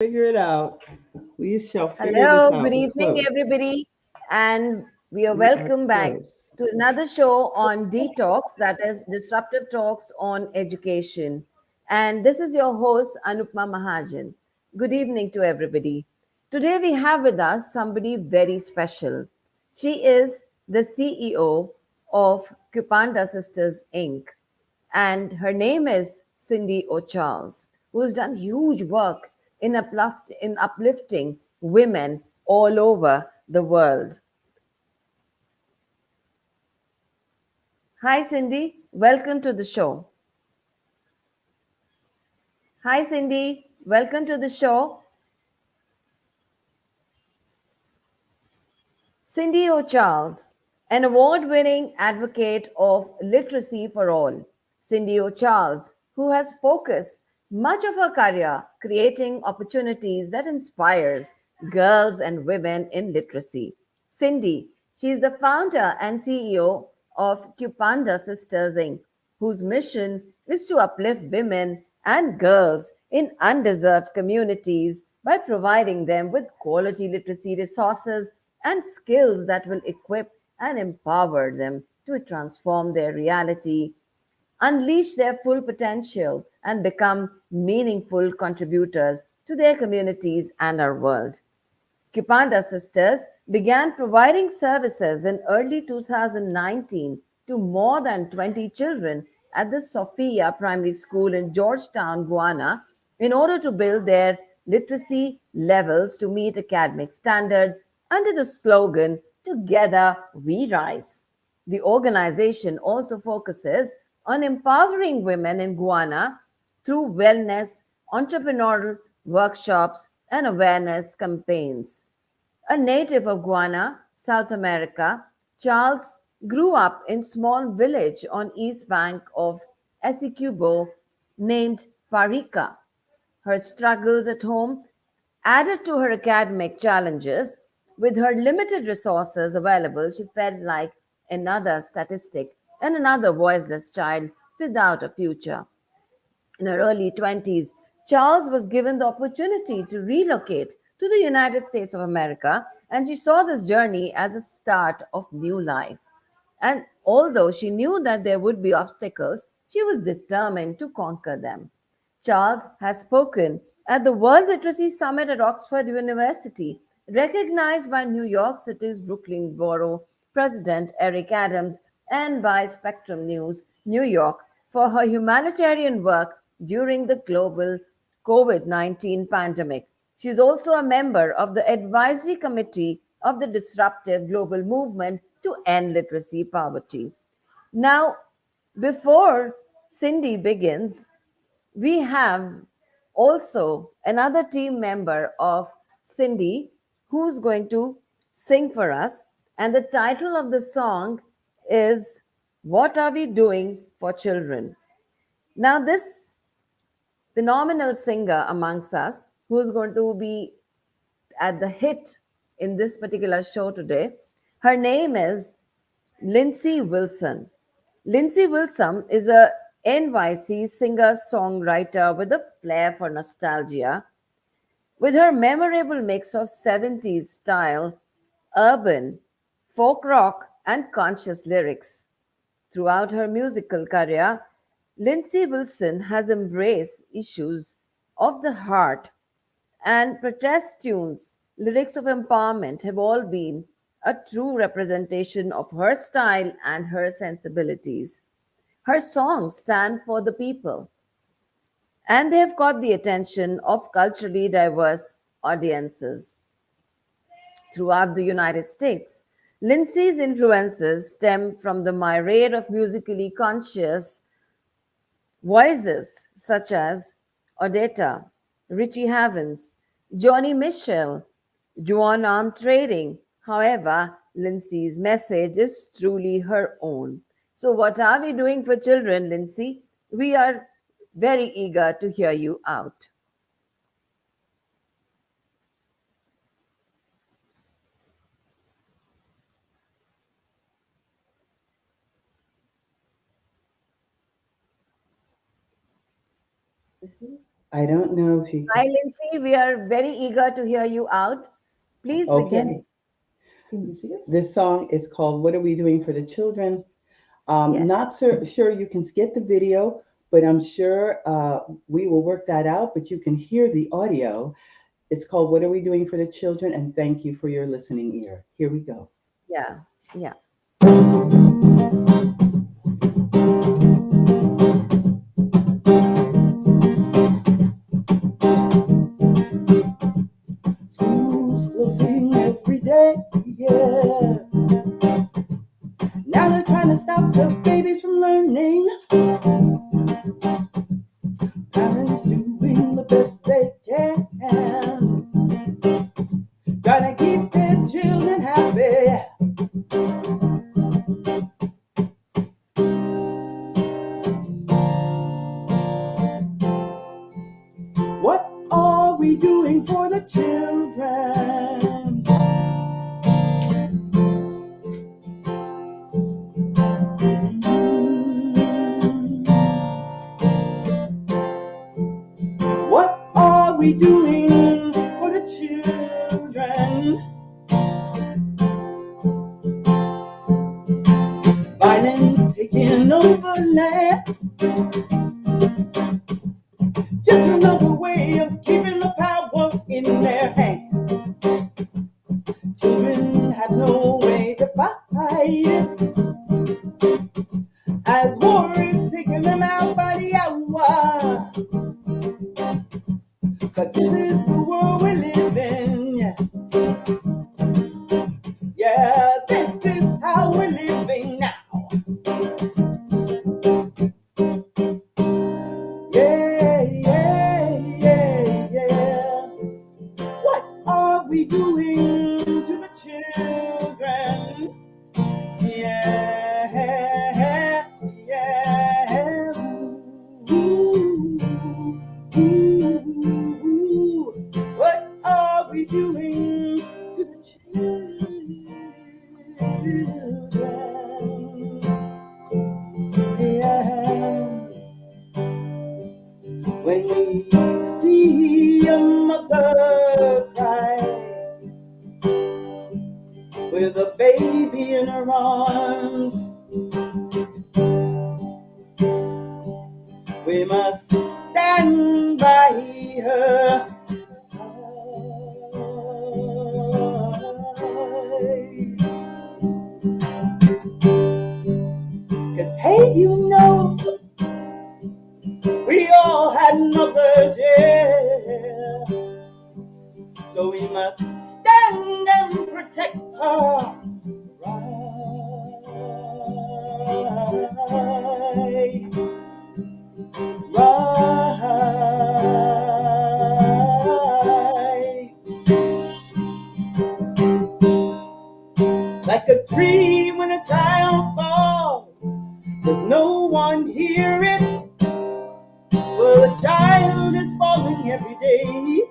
Figure it out. We shall figure this Hello, good out. We're evening, close. everybody, and we are We are welcome back close. to another show on dtalks, that is Disruptive Talks on Education. And this is your host, Anupma Mahajan. Good evening to everybody. Today we have with us somebody very special. She is the CEO of Kupanda Sisters Inc. And her name is Cindy O'Charles, who has done huge work in uplifting women all over the world. Hi, Cindy. Welcome to the show. Hi, Cindy. Welcome to the show. Cindy O'Charles, an award winning advocate of literacy for all. Cindy O'Charles, who has focused much of her career creating opportunities that inspires girls and women in literacy. Cindy, she is the founder and CEO of Kupanda Sisters Inc., whose mission is to uplift women and girls in undeserved communities by providing them with quality literacy resources and skills that will equip and empower them to transform their reality, unleash their full potential, and become meaningful contributors to their communities and our world. Kupanda Sisters began providing services in early 2019 to more than 20 children at the Sophia Primary School in Georgetown, Guyana, in order to build their literacy levels to meet academic standards under the slogan Together We Rise. The organization also focuses on empowering women in Guyana through wellness, entrepreneurial workshops, and awareness campaigns. A native of Guyana, South America, Charles grew up in a small village on east bank of Essequibo named Parika. Her struggles at home added to her academic challenges. With her limited resources available, she felt like another statistic and another voiceless child without a future. In her early 20s, Charles was given the opportunity to relocate to the United States of America, and she saw this journey as a start of new life. And although she knew that there would be obstacles, she was determined to conquer them. Charles has spoken at the World Literacy Summit at Oxford University, recognized by New York City's Brooklyn Borough President Eric Adams and by Spectrum News New York for her humanitarian work during the global COVID 19 pandemic. She is also a member of the advisory committee of the Disruptive Global Movement to End Literacy Poverty. Now, before Cindy begins, we have also another team member of Cindy who's going to sing for us. And the title of the song is What Are We Doing for Children? Now, this phenomenal singer amongst us who's going to be at the hit in this particular show today, her name is Lindsay Wilson. Lindsay Wilson is a NYC singer songwriter with a flair for nostalgia. With her memorable mix of 70s style, urban, folk rock, and conscious lyrics. Throughout her musical career, Lindsay Wilson has embraced issues of the heart and protest tunes, lyrics of empowerment have all been a true representation of her style and her sensibilities. Her songs stand for the people, and they have caught the attention of culturally diverse audiences throughout the United States. Lindsay's influences stem from the myriad of musically conscious voices such as Odetta, Richie Havens, Johnny Mitchell, Joan Arm Trading. However, Lindsay's message is truly her own. So, what are we doing for children, Lindsay? We are very eager to hear you out. I don't know if you Hi, Lindsay. We are very eager to hear you out. Please begin. okay. This song is called "What Are We Doing for the Children?" Yes. Not sure you can get the video, but I'm sure we will work that out. But you can hear the audio. It's called "What Are We Doing for the Children?" And thank you for your listening ear. Here we go. Yeah. Yeah. School's closing every day, yeah. Now they're trying to stop the babies from learning. Parents doing the best they can, trying to keep their children happy. What are we doing for the children? What are we doing for the children? Violence taking over land. Just another way of keeping the power in their hands. Children have no way to fight it, as war is taking them out by the hour. But this is the world we live in. Yeah, this is how we're living now. Yeah, yeah, yeah, yeah. What are we doing to the children? Yeah, yeah. Ooh, ooh. What are we doing to the children? Yeah. When we see a mother cry with a baby in her arms, we must stand by her side. 'Cause hey, you know, we all had mothers, yeah. So we must stand and protect her right. Right. Like a tree when a child falls, does no one hear it? Well, a child is falling every day.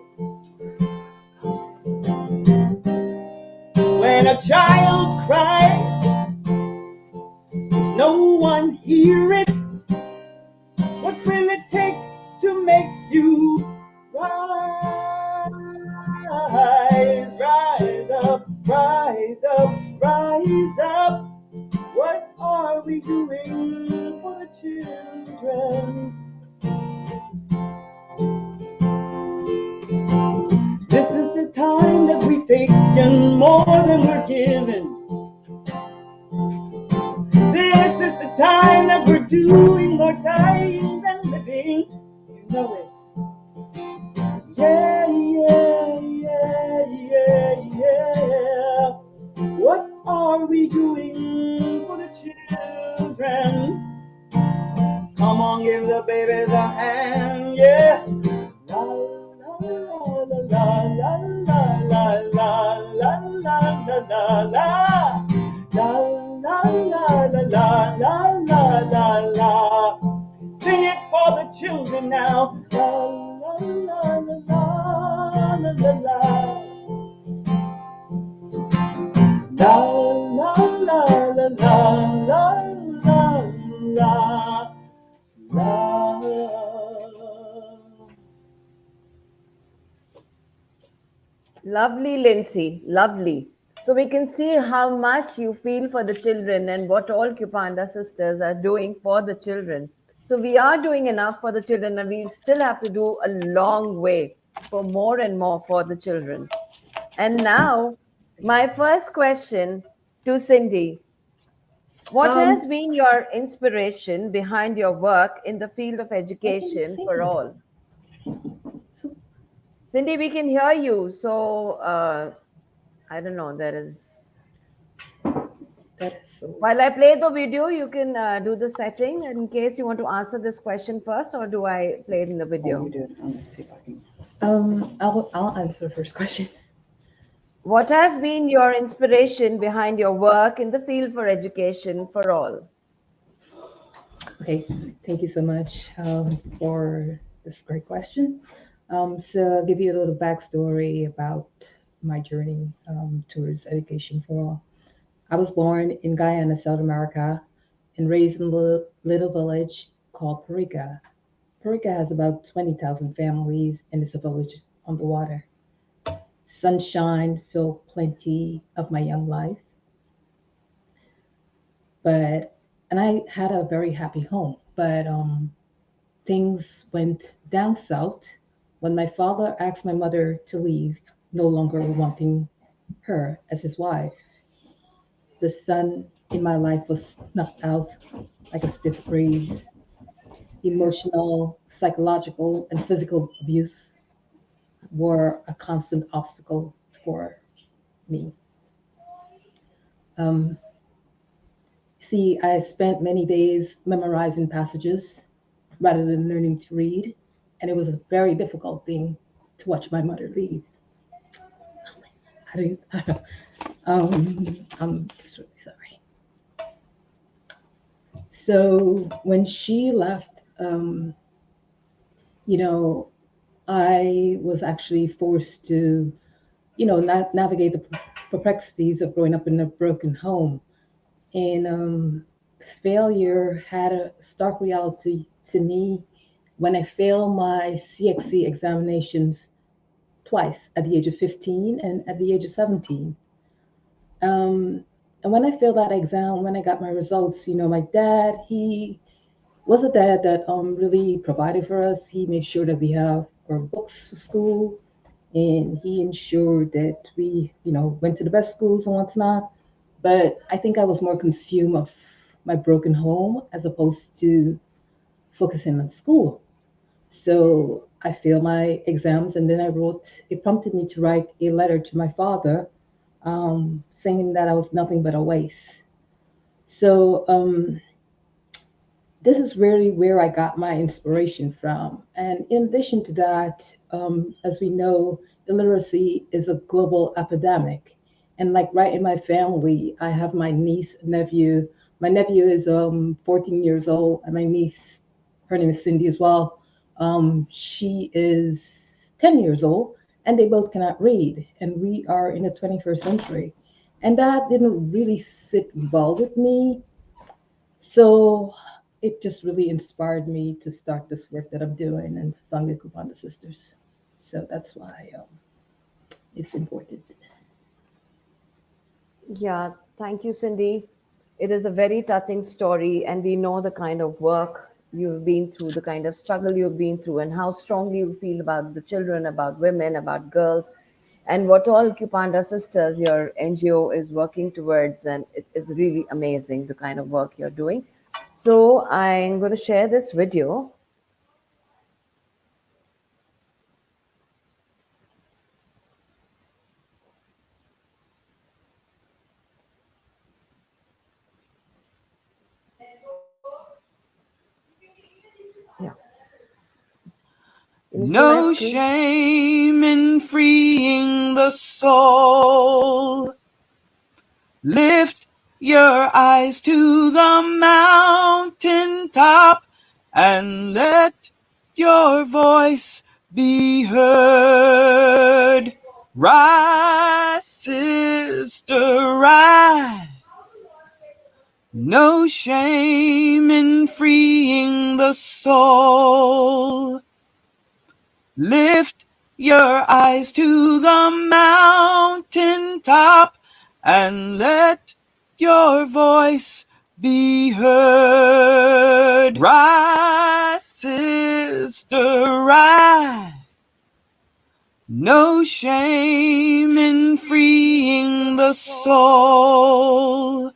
When a child cries, does no one hear it? What will it take to make you rise? Rise up, rise up, rise up. What are we doing for the children? This is the time that we've taken more than we're given. This is the time that we're doing more dying than living. You know it. Yeah, yeah, yeah, yeah, yeah. What are we doing for the children? Come on, give the babies a hand, yeah. La la la la la la la la la la la la. La la la la la la la la la. Sing it for the children now. La la la la la la la la. La la la la la la la la. Lovely, Lindsay. Lovely. So we can see how much you feel for the children and what all Kupanda sisters are doing for the children. So we are doing enough for the children, and we still have to do a long way for more and more for the children. And now, my first question to Cindy: what Um, has been your inspiration behind your work in the field of what were you education for saying? all? So Cindy, we can hear you. So, I don't know, there is. that is so While I play the video, you can do the setting in case you want to answer this question first, or do I play it in the Oh, you video? did. Let's see if I can. I'll answer the first question. What has been your inspiration behind your work in the field for education for all? Okay, thank you so much for this great question. So I'll give you a little backstory about my journey towards education for all. I was born in Guyana, South America, and raised in a little village called Parika. Parika has about 20,000 families and is a village on the water. Sunshine filled plenty of my young life, but and I had a very happy home. But things went down south when my father asked my mother to leave, no longer wanting her as his wife. The sun in my life was snuffed out like a stiff breeze. Yeah. Emotional, psychological, and physical abuse were a constant obstacle for me. Um, See, I spent many days memorizing passages rather than learning to read, and it was a very difficult thing to watch my mother leave. I don't, I'm just really sorry. So when she left, you know, I was actually forced to, navigate the perplexities of growing up in a broken home. And failure had a stark reality to me when I failed my CXC examinations twice at the age of 15 and at the age of 17. Um, and when I failed that exam, when I got my results, my dad, he was a dad that really provided for us. He made sure that we have our books for school, and he ensured that we, went to the best schools and whatnot. But I think I was more consumed of my broken home as opposed to focusing on school. So I failed my exams, and then it prompted me to write a letter to my father saying that I was nothing but a waste. So this is really where I got my inspiration from. And in addition to that, as we know, illiteracy is a global epidemic. And like right in my family, I have my niece, nephew. My nephew is 14 years old, and my niece, her name is Cindy as well. She is 10 years old, and they both cannot read. And we are in the 21st century. And that didn't really sit well with me, so it just really inspired me to start this work that I'm doing and found the Kupanda Sisters. So that's why it's important. Yeah, thank you, Cindy. It is a very touching story, and we know the kind of work you've been through, the kind of struggle you've been through, and how strongly you feel about the children, about women, about girls, and what all Kupanda Sisters, your NGO, is working towards. And it is really amazing the kind of work you're doing. So, I'm going to share this video. Yeah. Can you see my No screen? shame in freeing the soul. Lift your eyes to the mountaintop and let your voice be heard. Rise, sister, rise. No shame in freeing the soul. Lift your eyes to the mountain top and let your voice be heard. Rise, sister, rise. No shame in freeing the soul.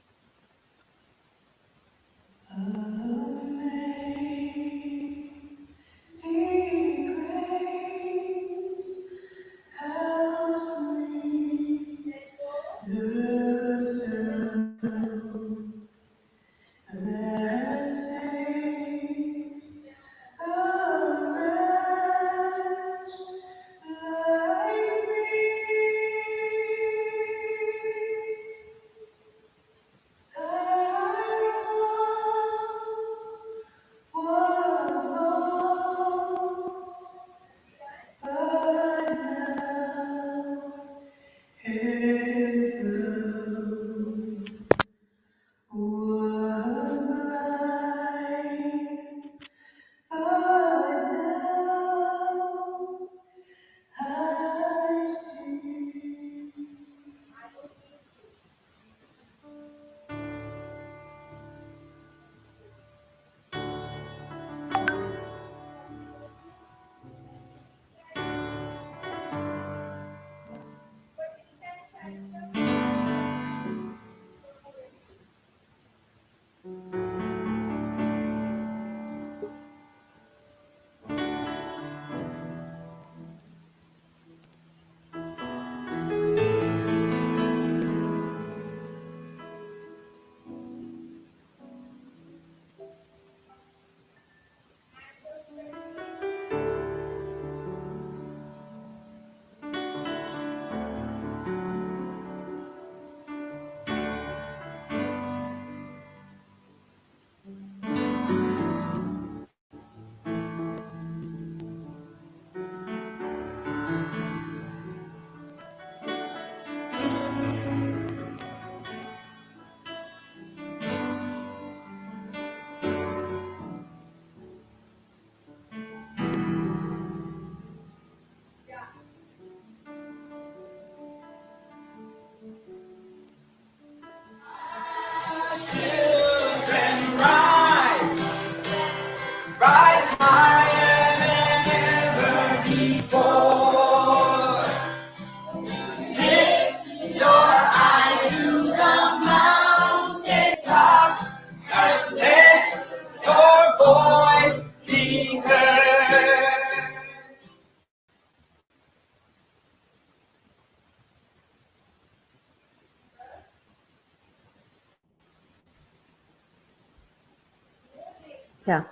Yeah,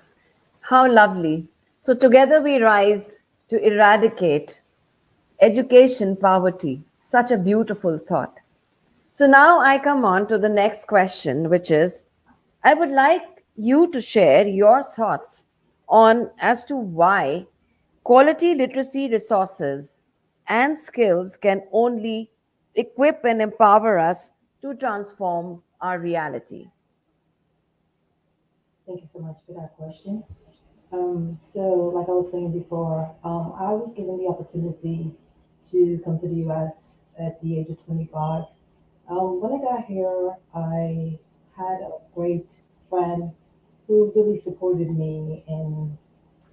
how lovely. So, together we rise to eradicate education poverty. Such a beautiful thought. So, now I come on to the next question, which is I would like you to share your thoughts on as to why quality literacy resources and skills can only equip and empower us to transform our reality. Thank you so much for that question. So, like I was saying before, I was given the opportunity to come to the US at the age of 25. When I got here, I had a great friend who really supported me, and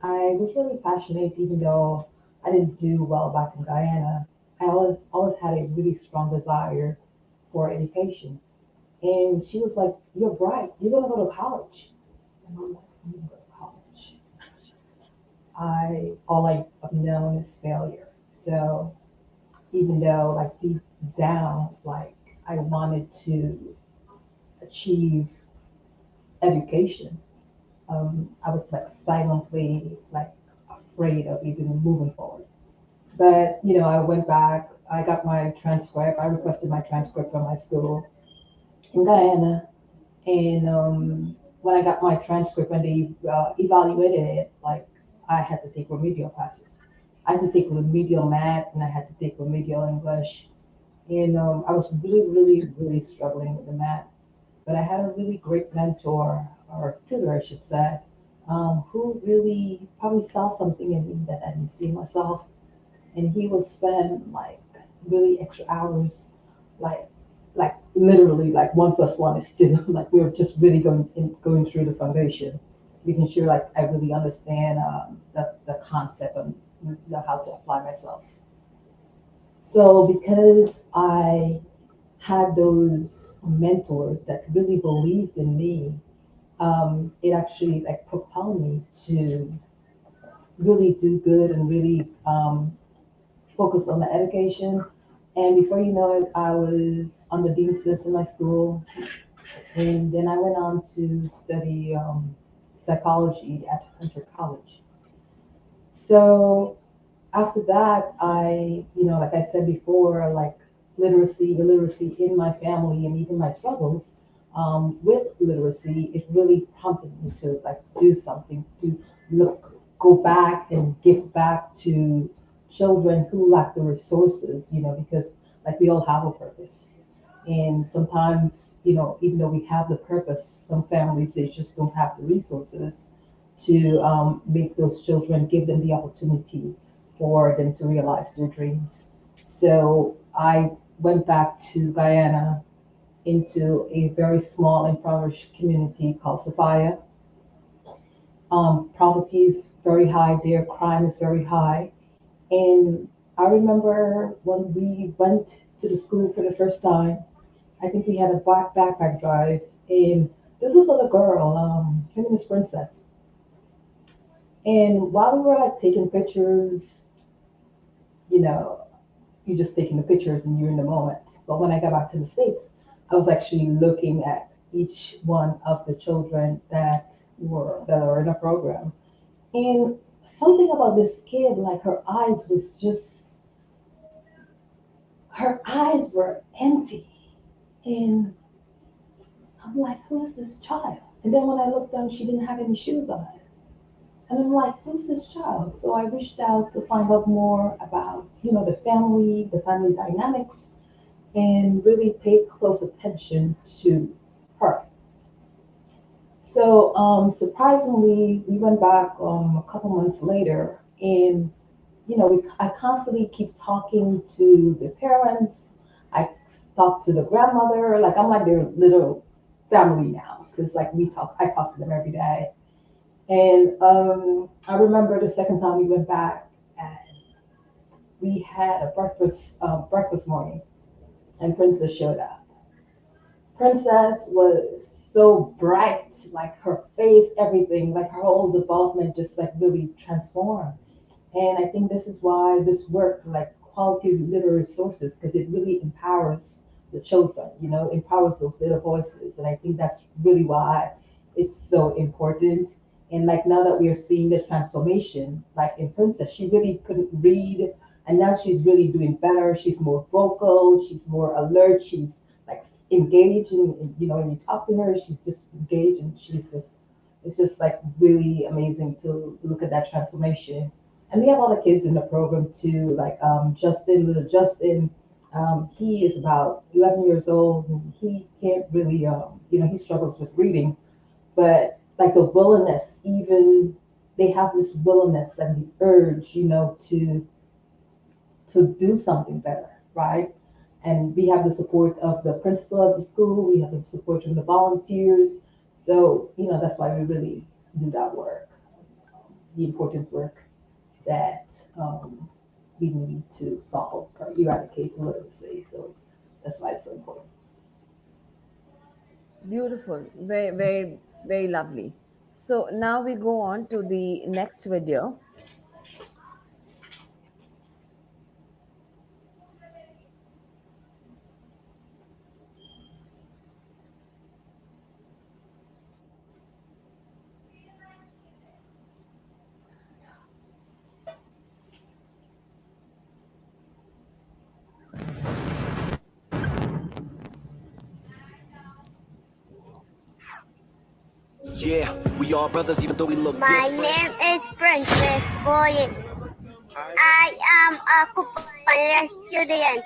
I was really passionate, even though I didn't do well back in Guyana. I always had a really strong desire for education. And she was like, "You're bright. You're going to go to college." And I'm like, "I'm going to go to college." All I've known is failure. So even though like deep down, like I wanted to achieve education, I was like silently like afraid of even moving forward. But I went back. I got my transcript. I requested my transcript from my school in Guyana, and when I got my transcript, when they evaluated it, like I had to take remedial classes. I had to take remedial math, and I had to take remedial English. And I was really, really, really struggling with the math. But I had a really great mentor, or tutor, I should say, who really probably saw something in me that I didn't see myself. and he will spend like really extra hours, like literally like 1 plus 1 is still like we're just really going through the foundation, making sure like I really understand the concept and how to apply myself. So because I had those mentors that really believed in me, it actually like propelled me to really do good and really focus on the education. And before you know it, I was on the dean's list in my school, and then I went on to study psychology at Hunter College. So after that, like I said before, like illiteracy in my family, and even my struggles with literacy, it really prompted me to like do something to go back and give back to children who lack the resources, because like we all have a purpose. And sometimes, even though we have the purpose, some families, they just don't have the resources to make those children, give them the opportunity for them to realize their dreams. So I went back to Guyana, into a very small impoverished community called Sophia. Poverty is very high there, crime is very high. And I remember when we went to the school for the first time, I think we had a backpack drive, and there's this little girl, her name is Princess. And while we were like taking pictures, you know, you're just taking the pictures and you're in the moment. But when I got back to the States, I was actually looking at each one of the children that are in a program. And something about this kid, like her eyes were empty. And I'm like, who is this child? And then when I looked down, she didn't have any shoes on. And I'm like, who's this child? So I reached out to find out more about, the family dynamics, and really pay close attention to her. So surprisingly, we went back a couple months later, and I constantly keep talking to the parents. I talk to the grandmother. Like I'm like their little family now, because like I talk to them every day. And I remember the second time we went back, and we had a breakfast morning, and Princess showed up. Princess was so bright, like her face, everything, like her whole development just like really transformed. And I think this is why this work, like quality literary sources, because it really empowers the children, empowers those little voices. And I think that's really why it's so important. And like now that we are seeing the transformation, like in Princess, she really couldn't read, and now she's really doing better. She's more vocal, she's more alert, she's like engaged, and when you talk to her, she's just engaged, and it's just like really amazing to look at that transformation. And we have other kids in the program too, like little Justin. He is about 11 years old, and he can't really, he struggles with reading, but like the willingness, even they have this willingness and the urge, to do something better, right? And we have the support of the principal of the school. We have the support from the volunteers. So, that's why we really do that work, the important work that we need to solve or eradicate illiteracy. So that's why it's so important. Beautiful. Very, very, very lovely. So now we go on to the next video. Yeah, we all brothers even though we look My different. Name is Princess Boy. I am a Kupanda student.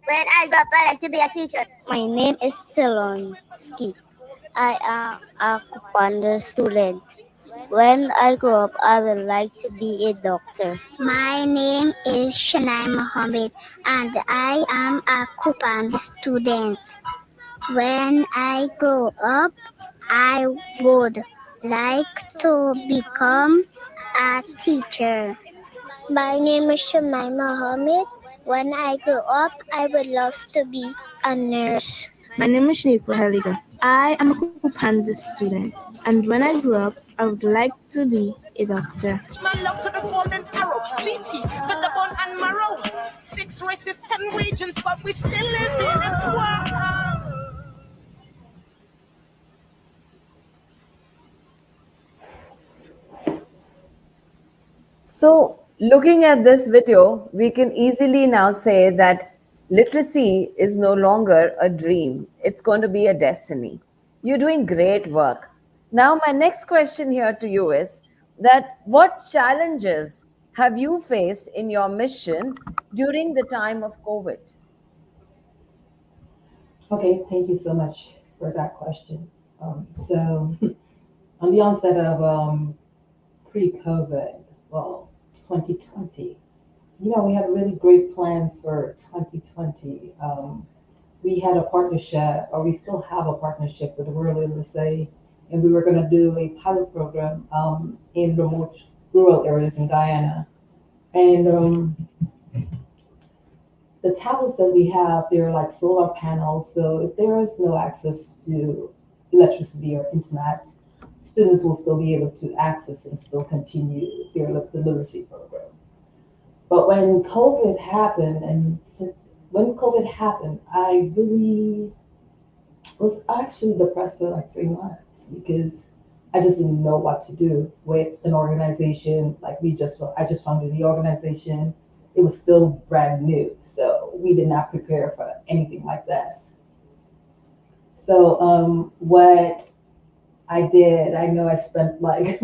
When I grow up, I like to be a teacher. My name is Tilonski. I am a Kupanda student. When I grow up, I would like to be a doctor. My name is Shanai Mohammed and I am a Kupanda student. When I grow up, I would like to become a teacher. My name is Shamai Mohammed. When I grow up, I would love to be a nurse. My name is Shaniqua Heliga. I am a Kupanda student, and when I grow up, I would like to be a doctor. My love to the golden arrow, GT to the bone and marrow. 6 races, 10 regions, but we still live in this world. So, looking at this video, we can easily now say that literacy is no longer a dream, it's going to be a destiny. You're doing great work. Now, my next question here to you is that what challenges have you faced in your mission during the time of COVID? Okay, thank you so much for that question. So, on the onset of pre-COVID, well, 2020, we had really great plans for 2020. We had a partnership, or we still have a partnership with the World Literacy, and we were going to do a pilot program in remote rural areas in Guyana. And the tablets that we have, they're like solar panels. So if there is no access to electricity or internet, students will still be able to access and still continue their literacy program. But when COVID happened, I really was actually depressed for like 3 months because I just didn't know what to do with an organization. I just founded the organization. It was still brand new, so we did not prepare for anything like this. So what I did, I know I spent like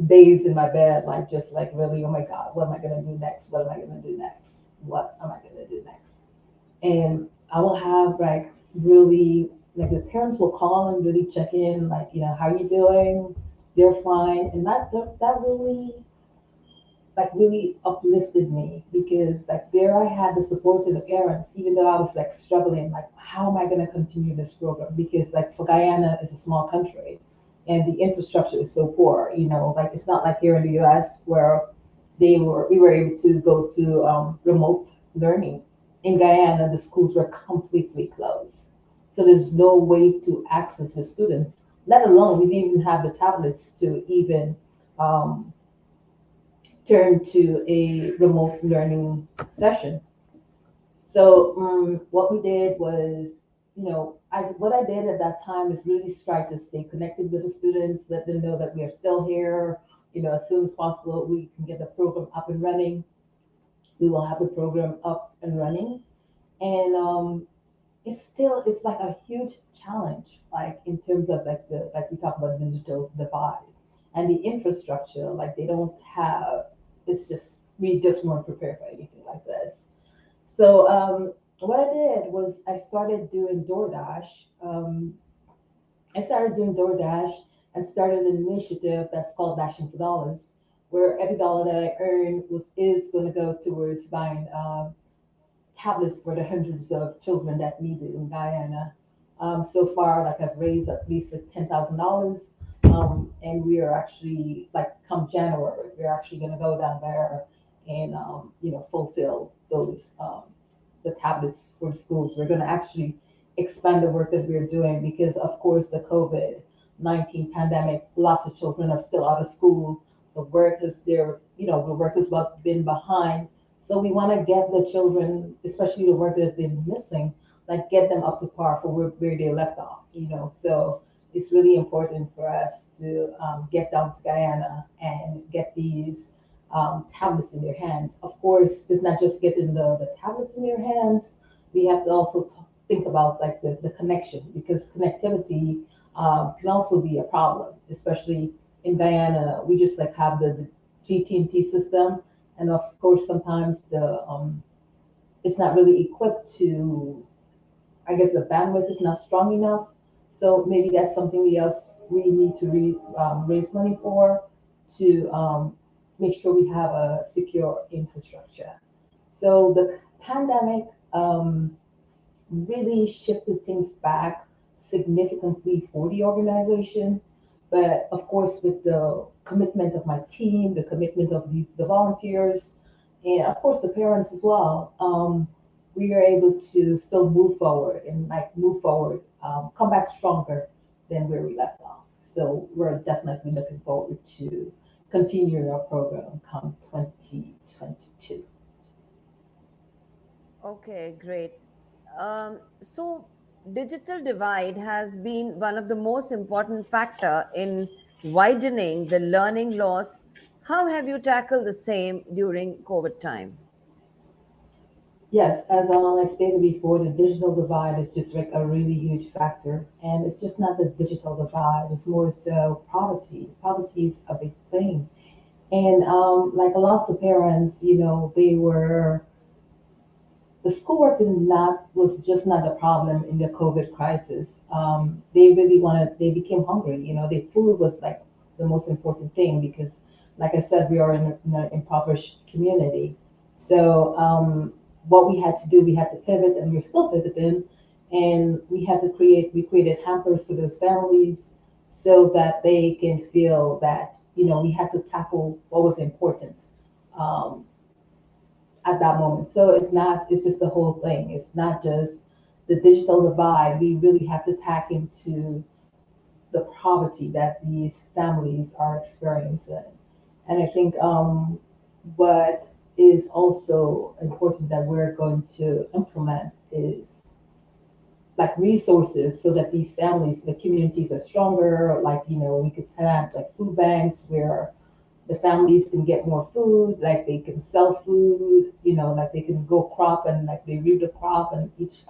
days in my bed, like just like really, oh my God, what am I gonna do next? What am I gonna do next? What am I gonna do next? And I will have like really like the parents will call and really check in, like, how are you doing? They're fine. And that really really uplifted me because like there I had the support of the parents, even though I was like struggling, like how am I going to continue this program? Because like for Guyana is a small country and the infrastructure is so poor, like it's not like here in the US where we were able to go to remote learning. In Guyana, the schools were completely closed. So there's no way to access the students, let alone we didn't even have the tablets to even turn to a remote learning session. So what we did was, what I did at that time is really strive to stay connected with the students, let them know that we are still here. As soon as possible, we can get the program up and running. We will have the program up and running. And it's like a huge challenge, like in terms of like we talk about digital divide and the infrastructure, like they don't have, we just weren't prepared for anything like this. So what I did was I started doing DoorDash. I started doing DoorDash and started an initiative that's called Dashing for Dollars, where every dollar that I earn is going to go towards buying tablets for the hundreds of children that need it in Guyana. So far, like I've raised at least like $10,000, and we are actually like come January, we're actually going to go down there and fulfill those the tablets for the schools. We're going to actually expand the work that we're doing because, of course, the COVID-19 pandemic, lots of children are still out of school. The work is there, the work has been behind. So we want to get the children, especially the work that have been missing, like get them up to par for where they left off, So it's really important for us to get down to Guyana and get these tablets in their hands. Of course, it's not just getting the tablets in their hands. We have to also think about like the connection, because connectivity can also be a problem, especially in Guyana. We just like have the GT&T system, and of course sometimes it's not really equipped to, I guess the bandwidth is not strong enough. So maybe that's something we need to raise money for to make sure we have a secure infrastructure. So the pandemic really shifted things back significantly for the organization. But of course, with the commitment of my team, the commitment of the volunteers, and of course the parents as well, we are able to still move forward and move forward, come back stronger than where we left off. So we're definitely looking forward to continuing our program come 2022. Okay, great. So, digital divide has been one of the most important factor in widening the learning loss. How have you tackled the same during COVID time? Yes, as I stated before, the digital divide is just like a really huge factor. And it's just not the digital divide, it's more so poverty. Poverty is a big thing. And like a lot of parents, they were, the schoolwork was just not the problem in the COVID crisis. They really they became hungry. The food was like the most important thing because, like I said, we are in an impoverished community. So what we had to do, we had to pivot, and we're still pivoting. And we created hampers for those families so that they can feel that, we had to tackle what was important. Um, at that moment. So it's just the whole thing. It's not just the digital divide. We really have to tack into the poverty that these families are experiencing. And I think what is also important that we're going to implement is like resources so that these families, the communities are stronger. Like, we could have like food banks where the families can get more food, like they can sell food, like they can go crop and like they reap the crop and each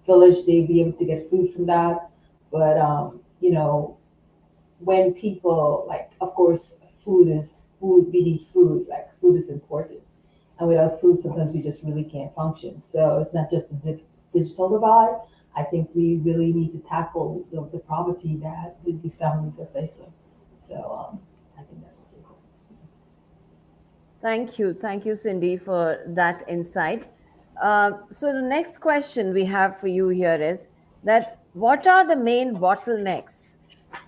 village they be able to get food from that. But when people like, of course, food, we need food, like food is important. And without food, sometimes we just really can't function. So it's not just a digital divide. I think we really need to tackle the poverty that these families are facing. So I think that's what's important. Thank you, Cindy, for that insight. So the next question we have for you here is that what are the main bottlenecks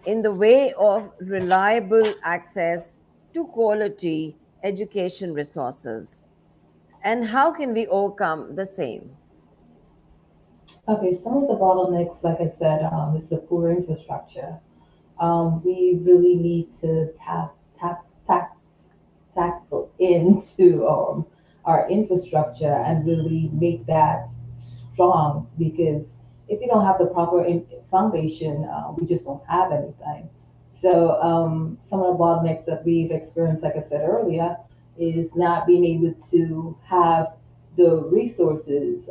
in the way of reliable access to quality education resources, and how can we overcome the same? Okay, some of the bottlenecks, like I said, is the poor infrastructure. We really need to tackle into our infrastructure and really make that strong because if you don't have the proper foundation, we just don't have anything. So some of the bottlenecks that we've experienced, like I said earlier, is not being able to have the resources,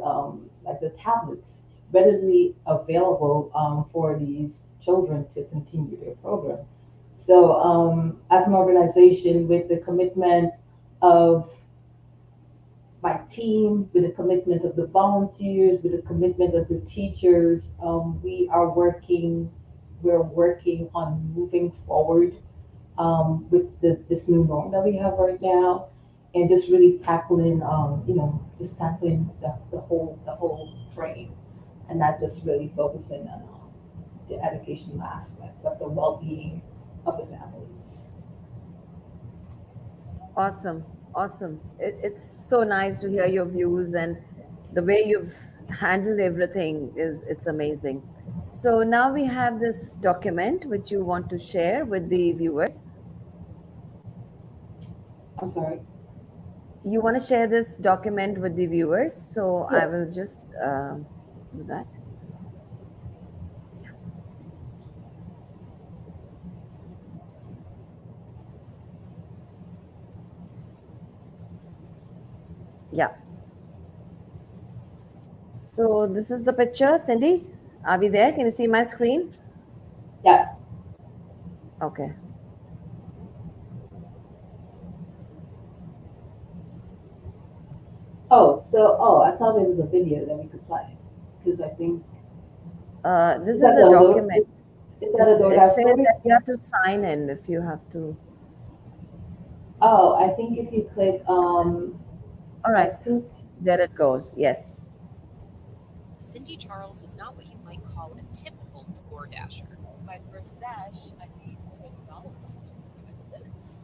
like the tablets, readily available for these children to continue their program. So, as an organization, with the commitment of my team, with the commitment of the volunteers, with the commitment of the teachers, we're working on moving forward with this new norm that we have right now, and just really tackling, just tackling the whole frame, and not just really focusing on the educational aspect, but the well-being of the families. Awesome, awesome. It's so nice to hear your views, and the way you've handled everything is it's amazing. So now we have this document which you want to share with the viewers. I'm sorry. You want to share this document with the viewers, so I Yes. will just do that. Yeah. So this is the picture, Cindy. Are we there? Can you see my screen? Yes. Okay. I thought it was a video that we could play because I think This is is that a the document. Is that a It DoorDash says story? that you have to sign in if you have to. Oh, I think if you click, All I right, think, there it goes. Yes. Cindy Charles is not what you might call a typical DoorDasher. My first dash, I need $20 in 5 minutes.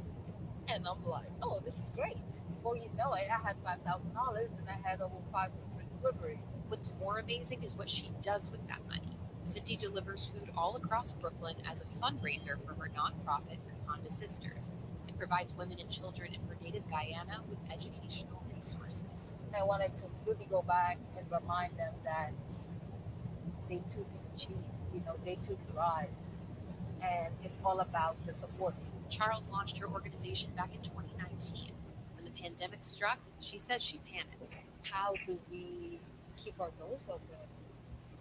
And I'm like, oh, this is great. Before you know it, I had $5,000 and I had over 500 deliveries. What's more amazing is what she does with that money. Cindy delivers food all across Brooklyn as a fundraiser for her nonprofit, Kupanda Sisters. It provides women and children in her native Guyana with educational resources. I wanted to really go back and remind them that they too can achieve, they too can rise. And it's all about the support. Charles launched her organization back in 2019. When the pandemic struck, she said she panicked. How do we keep our doors open?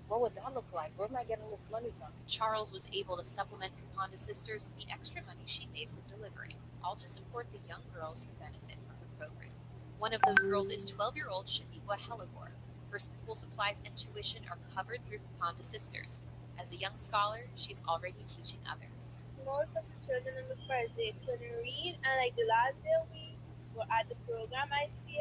What would that look like? Where am I getting this money from? Charles was able to supplement Kupanda Sisters with the extra money she made from delivering, all to support the young girls who benefit from the program. One of those girls is 12-year-old Shaniqua Helagor. Her school supplies and tuition are covered through Kupanda Sisters. As a young scholar, she's already teaching others. Most of the children in the first grade couldn't read, and like the last day we were at the program, I see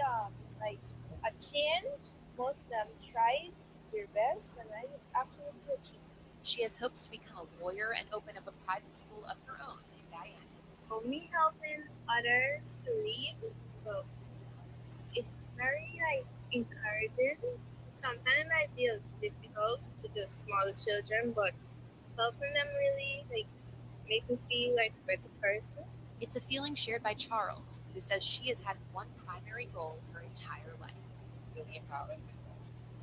like a change. Most of them tried their best, and I actually achieved. She has hopes to become a lawyer and open up a private school of her own in Guyana. For me, helping others to read, well, it's very like encouraging. Sometimes I feel it's difficult with the smaller children, but helping them really like make me feel like a better person. It's a feeling shared by Charles, who says she has had one primary goal her entire life. Really empowering people,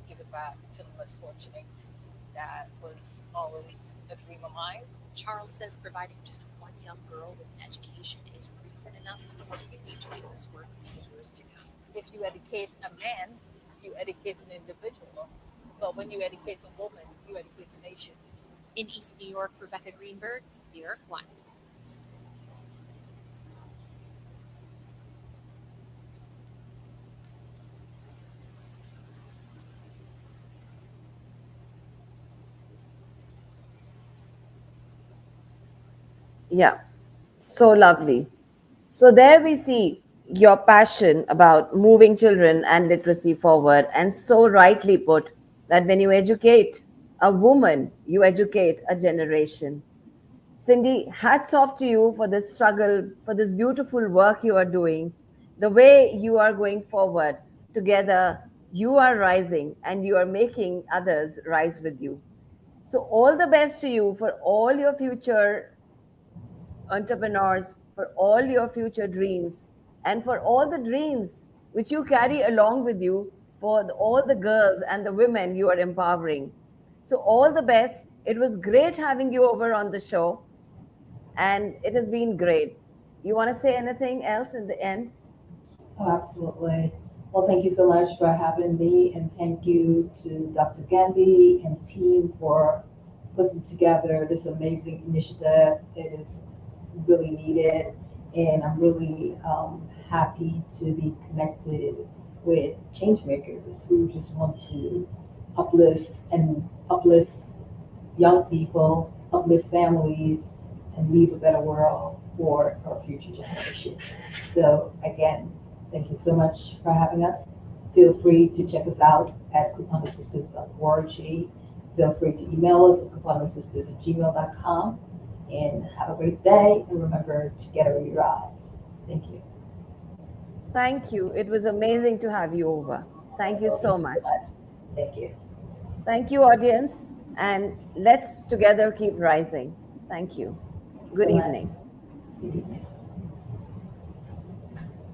give it back to the less fortunate. That was always a dream of mine. Charles says providing just one young girl with an education is reason enough to continue doing this work for years to come. If you educate a man, you educate an individual. But when you educate a woman, you educate a nation. In East New York, Rebecca Greenberg, New York One. Yeah. So lovely. So there we see your passion about moving children and literacy forward, and so rightly put that when you educate a woman, you educate a generation. Cindy, hats off to you for this struggle, for this beautiful work you are doing, the way you are going forward. Together, you are rising and you are making others rise with you. So, all the best to you for all your future entrepreneurs, for all your future dreams, and for all the dreams which you carry along with you for all the girls and the women you are empowering. So, all the best. It was great having you over on the show, and it has been great. You want to say anything else in the end? oh, absolutely. Well, thank you so much for having me, and thank you to Dr. Gandhi and team for putting together this amazing initiative. It is really needed, and I'm really happy to be connected with change makers who just want to uplift young people, uplift families, and leave a better world for our future generation. So again, thank you so much for having us. Feel free to check us out at kupandasisters.org. Feel free to email us at kupandasisters@gmail.com. And have a great day. And remember to get over your eyes. Thank you. Thank you. It was amazing to have you over. Thank you Thank so you so much. much. Thank you. Thank you, audience. And let's together keep rising. Thank you. Thank you Good so much. evening. Good evening.